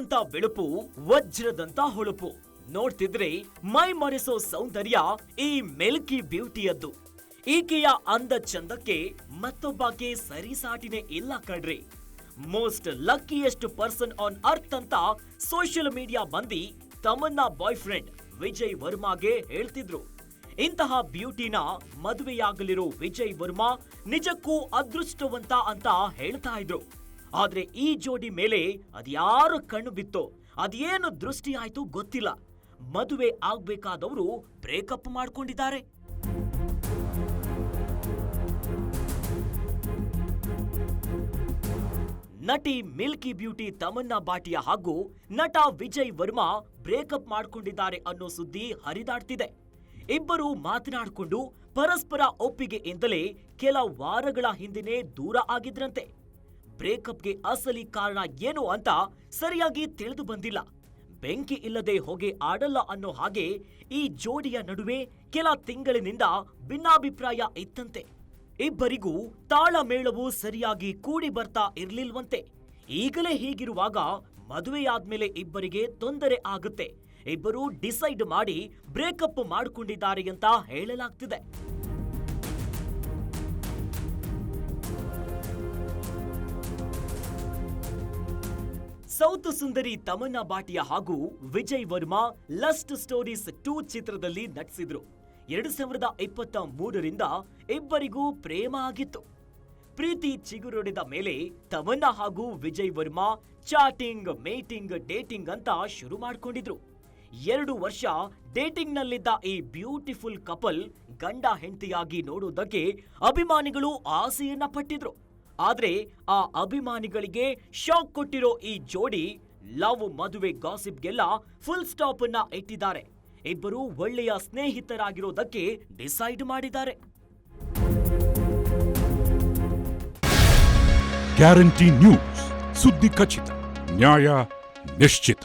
ಮುತ್ತಿನಂತ ಬಿಳುಪು, ವಜ್ರದಂತ ಹೊಳಪು. ನೋಡ್ತಿದ್ರೆ ಮೈ ಮರೆಸೋ ಸೌಂದರ್ಯ ಈ ಮಿಲ್ಕಿ ಬ್ಯೂಟಿಯದ್ದು. ಈಕೆಯ ಅಂದ ಚಂದಕ್ಕೆ ಮತ್ತೊಬ್ಬಾಕೆ ಸರಿಸಾಟಿನೇ ಇಲ್ಲ ಕಣ್ರಿ. Most luckiest person on earth ಅಂತ ಸೋಷಿಯಲ್ ಮೀಡಿಯಾ ಮಂದಿ ತಮನ್ನಾ ಬಾಯ್ ಫ್ರೆಂಡ್ ವಿಜಯ್ ವರ್ಮಾಗೆ ಹೇಳ್ತಿದ್ರು. ಇಂತಹ ಬ್ಯೂಟಿನ ಮದುವೆಯಾಗಲಿರೋ ವಿಜಯ್ ವರ್ಮಾ ನಿಜಕ್ಕೂ ಅದೃಷ್ಟವಂತ ಅಂತ ಹೇಳ್ತಾ ಇದ್ರು. ಆದ್ರೆ ಈ ಜೋಡಿ ಮೇಲೆ ಅದ್ಯಾರು ಕಣ್ಣು ಬಿತ್ತೋ, ಅದೇನು ದೃಷ್ಟಿ ಆಯ್ತು ಗೊತ್ತಿಲ್ಲ. ಮದುವೆ ಆಗ್ಬೇಕಾದವರು ಬ್ರೇಕಪ್ ಮಾಡ್ಕೊಂಡಿದ್ದಾರೆ. ನಟಿ ಮಿಲ್ಕಿ ಬ್ಯೂಟಿ ತಮನ್ನಾ ಭಾಟಿಯಾ ಹಾಗೂ ನಟ ವಿಜಯ್ ವರ್ಮಾ ಬ್ರೇಕಪ್ ಮಾಡ್ಕೊಂಡಿದ್ದಾರೆ ಅನ್ನೋ ಸುದ್ದಿ ಹರಿದಾಡ್ತಿದೆ. ಇಬ್ಬರು ಮಾತನಾಡಿಕೊಂಡು ಪರಸ್ಪರ ಒಪ್ಪಿಗೆಯಿಂದಲೇ ಕೆಲ ವಾರಗಳ ಹಿಂದೆನೇ ದೂರ ಆಗಿದ್ರಂತೆ. ಬ್ರೇಕಪ್ಗೆ ಅಸಲಿ ಕಾರಣ ಏನು ಅಂತ ಸರಿಯಾಗಿ ತಿಳಿದು ಬಂದಿಲ್ಲ. ಬೆಂಕಿ ಇಲ್ಲದೆ ಹೊಗೆ ಆಡಲ್ಲ ಅನ್ನೋ ಹಾಗೆ ಈ ಜೋಡಿಯ ನಡುವೆ ಕೆಲ ತಿಂಗಳಿನಿಂದ ಭಿನ್ನಾಭಿಪ್ರಾಯ ಇತ್ತಂತೆ. ಇಬ್ಬರಿಗೂ ತಾಳಮೇಳವು ಸರಿಯಾಗಿ ಕೂಡಿ ಬರ್ತಾ ಇರ್ಲಿಲ್ವಂತೆ. ಈಗಲೇ ಹೀಗಿರುವಾಗ ಮದುವೆಯಾದ್ಮೇಲೆ ಇಬ್ಬರಿಗೆ ತೊಂದರೆ ಆಗುತ್ತೆ. ಇಬ್ಬರು ಡಿಸೈಡ್ ಮಾಡಿ ಬ್ರೇಕಪ್ ಮಾಡಿಕೊಂಡಿದ್ದಾರೆ ಅಂತ ಹೇಳಲಾಗ್ತಿದೆ. ಸೌತ್ ಸುಂದರಿ ತಮನ್ನಾ ಭಾಟಿಯಾ ಹಾಗೂ ವಿಜಯ್ ವರ್ಮಾ ಲಸ್ಟ್ ಸ್ಟೋರೀಸ್ 2 ಚಿತ್ರದಲ್ಲಿ ನಟಿಸಿದ್ರು. 2023ರಿಂದ ಇಬ್ಬರಿಗೂ ಪ್ರೇಮ ಆಗಿತ್ತು. ಪ್ರೀತಿ ಚಿಗುರೊಡೆದ ಮೇಲೆ ತಮನ್ನಾ ಹಾಗೂ ವಿಜಯ್ ವರ್ಮಾ ಚಾಟಿಂಗ್, ಮೀಟಿಂಗ್, ಡೇಟಿಂಗ್ ಅಂತ ಶುರು ಮಾಡ್ಕೊಂಡಿದ್ರು. 2 ವರ್ಷ ಡೇಟಿಂಗ್ ನಲ್ಲಿದ್ದ ಈ ಬ್ಯೂಟಿಫುಲ್ ಕಪಲ್ ಗಂಡ ಹೆಂಡತಿಯಾಗಿ ನೋಡುವುದಕ್ಕೆ ಅಭಿಮಾನಿಗಳು ಆಸೆಯನ್ನ ಪಟ್ಟಿದ್ರು. ಆದ್ರೆ ಆ ಅಭಿಮಾನಿಗಳಿಗೆ ಶಾಕ್ ಕೊಟ್ಟಿರೋ ಈ ಜೋಡಿ ಲವ್ ಮದುವೆ ಗಾಸಿಪ್ಗೆಲ್ಲ ಫುಲ್ ಸ್ಟಾಪ್ ಅನ್ನ ಇಟ್ಟಿದ್ದಾರೆ. ಇಬ್ಬರು ಒಳ್ಳೆಯ ಸ್ನೇಹಿತರಾಗಿರೋದಕ್ಕೆ ಡಿಸೈಡ್ ಮಾಡಿದ್ದಾರೆ. ಗ್ಯಾರಂಟಿ ನ್ಯೂಸ್, ಸುದ್ದಿ ಖಚಿತ, ನ್ಯಾಯ ನಿಶ್ಚಿತ.